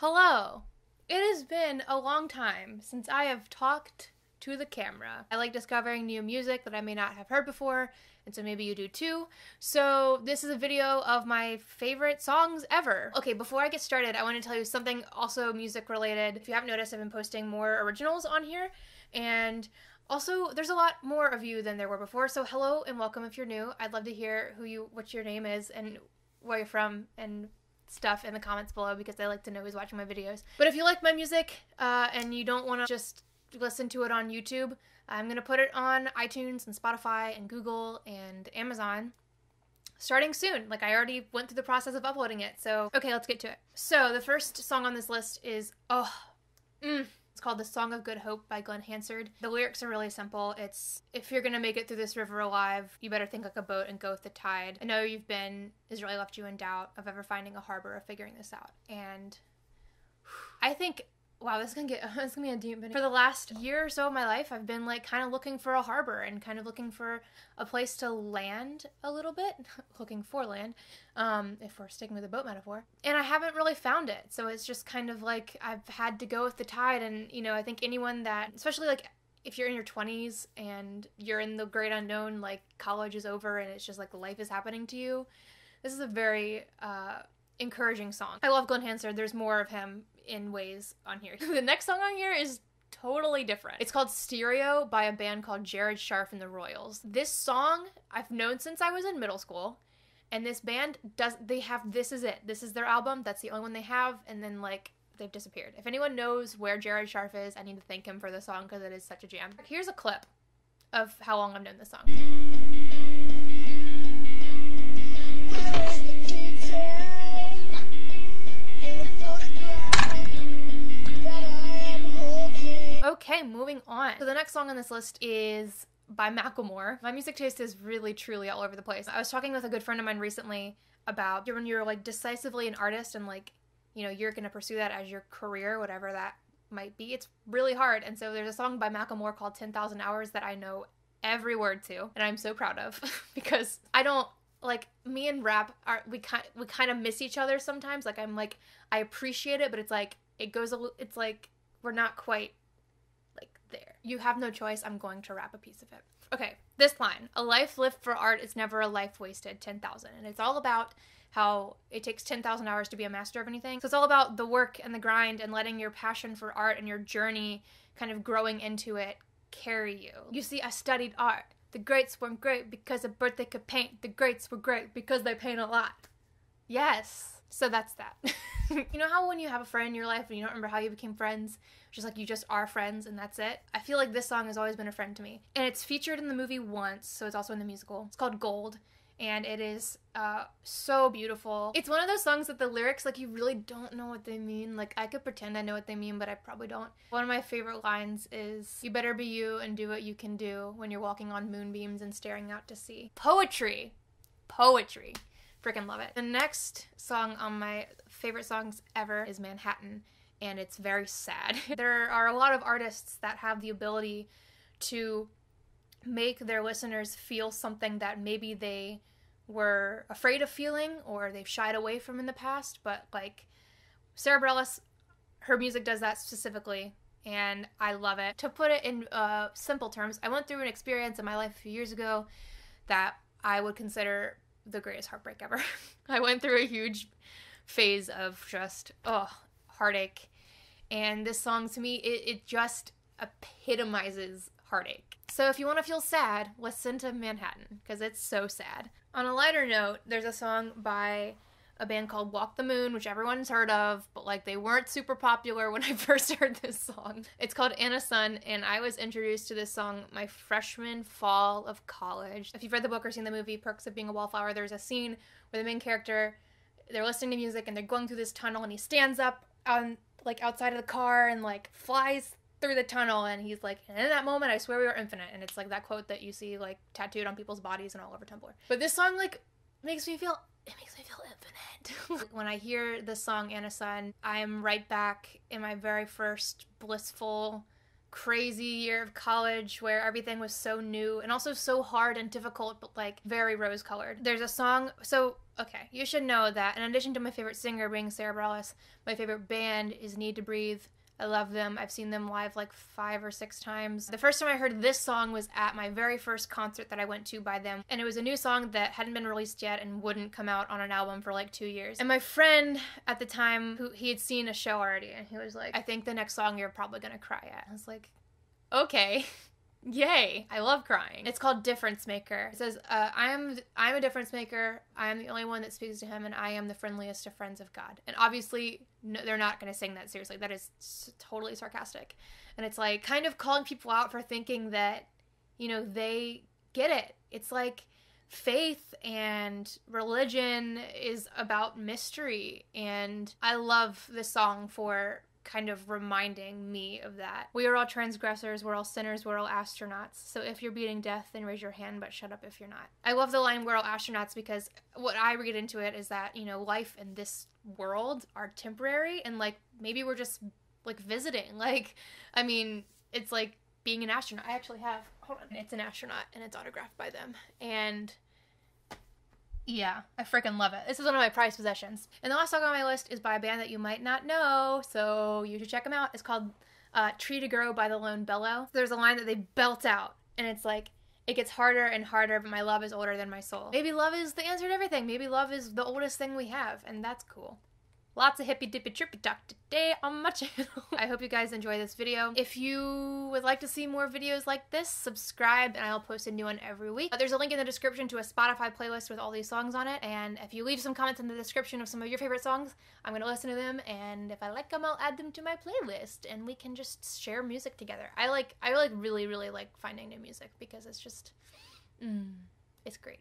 Hello! It has been a long time since I have talked to the camera. I like discovering new music that I may not have heard before, and so maybe you do too. So this is a video of my favorite songs ever. Okay, before I get started, I want to tell you something also music related. If you haven't noticed, I've been posting more originals on here, and also there's a lot more of you than there were before, so hello and welcome if you're new. I'd love to hear what your name is and where you're from and stuff in the comments below because I like to know who's watching my videos. But if you like my music and you don't want to just listen to it on YouTube, I'm going to put it on iTunes and Spotify and Google and Amazon starting soon. Like, I already went through the process of uploading it, so okay, let's get to it. So the first song on this list is it's called The Song of Good Hope by Glenn Hansard. The lyrics are really simple. It's, if you're gonna make it through this river alive, you better think like a boat and go with the tide. I know you've been, has really left you in doubt of ever finding a harbor or figuring this out. And I think, wow, this is gonna be a deep. For the last year or so of my life, I've been like kind of looking for a harbor and kind of looking for a place to land a little bit. Looking for land, if we're sticking with the boat metaphor. And I haven't really found it. So it's just kind of like I've had to go with the tide. And, you know, I think anyone that, especially like if you're in your 20s and you're in the great unknown, like college is over and it's just like life is happening to you, this is a very encouraging song. I love Glenn Hansard. There's more of him in ways on here. The next song on here is totally different. It's called Stereo by a band called Jared Sharf and the Royals. This song I've known since I was in middle school, and this band they have This Is It. This is their album. That's the only one they have, and then like they've disappeared. If anyone knows where Jared Sharf is, I need to thank him for the song because it is such a jam. Here's a clip of how long I've known this song. Okay, moving on. So the next song on this list is by Macklemore. My music taste is really, truly all over the place. I was talking with a good friend of mine recently about when you're like decisively an artist and like, you know, you're gonna pursue that as your career, whatever that might be. It's really hard. And so there's a song by Macklemore called 10,000 Hours that I know every word to, and I'm so proud of because I don't, like, me and rap we kind of miss each other sometimes. Like, I'm like, I appreciate it, but it's like it's like we're not quite like there. You have no choice. I'm going to rap a piece of it. Okay, this line: a life lived for art is never a life wasted. 10,000. And it's all about how it takes 10,000 hours to be a master of anything. So it's all about the work and the grind and letting your passion for art and your journey kind of growing into it carry you. You see, I studied art. The greats weren't great because a bird they could paint. The greats were great because they paint a lot. Yes. So that's that. You know how when you have a friend in your life and you don't remember how you became friends, just like you just are friends and that's it? I feel like this song has always been a friend to me. And it's featured in the movie once, so it's also in the musical. It's called Gold, and it is so beautiful. It's one of those songs that the lyrics, like, you really don't know what they mean. Like, I could pretend I know what they mean, but I probably don't. One of my favorite lines is, "You better be you and do what you can do when you're walking on moonbeams and staring out to sea." Poetry. Poetry. Freaking love it. The next song on my favorite songs ever is Manhattan, and it's very sad. There are a lot of artists that have the ability to make their listeners feel something that maybe they were afraid of feeling or they've shied away from in the past, but like Sarah Bareilles, her music does that specifically, and I love it. To put it in simple terms, I went through an experience in my life a few years ago that I would consider the greatest heartbreak ever. I went through a huge phase of just, heartache. And this song, to me, it just epitomizes heartache. So if you want to feel sad, listen to Manhattan, because it's so sad. On a lighter note, there's a song by a band called Walk the Moon, which everyone's heard of, but like they weren't super popular when I first heard this song. It's called Anacin, and I was introduced to this song my freshman fall of college. If you've read the book or seen the movie Perks of Being a Wallflower, there's a scene where the main character, they're listening to music and they're going through this tunnel, and he stands up on like outside of the car and like flies through the tunnel, and he's like, and in that moment I swear we were infinite. And it's like that quote that you see like tattooed on people's bodies and all over Tumblr. But this song like makes me feel infinite. When I hear this song, Anacin, I am right back in my very first blissful, crazy year of college where everything was so new and also so hard and difficult, but like very rose-colored. There's a song, so okay, you should know that in addition to my favorite singer being Sarah Bareilles, my favorite band is Need to Breathe. I love them. I've seen them live like 5 or 6 times. The first time I heard this song was at my very first concert that I went to by them, and it was a new song that hadn't been released yet and wouldn't come out on an album for like 2 years. And my friend at the time, he had seen a show already, and he was like, I think the next song you're probably gonna cry at. I was like, okay. Yay, I love crying. It's called Difference Maker. It says, I'm a difference maker. I am the only one that speaks to him, and I am the friendliest of friends of God. And obviously, no, they're not going to sing that seriously. That is totally sarcastic. And it's like kind of calling people out for thinking that, you know, they get it. It's like faith and religion is about mystery. And I love this song for kind of reminding me of that. We are all transgressors, we're all sinners, we're all astronauts. So if you're beating death, then raise your hand, but shut up if you're not. I love the line, we're all astronauts, because what I read into it is that, you know, life in this world are temporary, and like maybe we're just like visiting. Like, I mean, it's like being an astronaut. I actually have, hold on, it's an astronaut and it's autographed by them. And yeah, I freaking love it. This is one of my prized possessions. And the last song on my list is by a band that you might not know, so you should check them out. It's called Tree to Grow by the Lone Bellow. There's a line that they belt out, and it's like, it gets harder and harder, but my love is older than my soul. Maybe love is the answer to everything. Maybe love is the oldest thing we have, and that's cool. Lots of hippy dippy trippy talk today on my channel. I hope you guys enjoy this video. If you would like to see more videos like this, subscribe and I'll post a new one every week. There's a link in the description to a Spotify playlist with all these songs on it, and if you leave some comments in the description of some of your favorite songs, I'm gonna listen to them, and if I like them, I'll add them to my playlist and we can just share music together. I really like finding new music because it's just, it's great.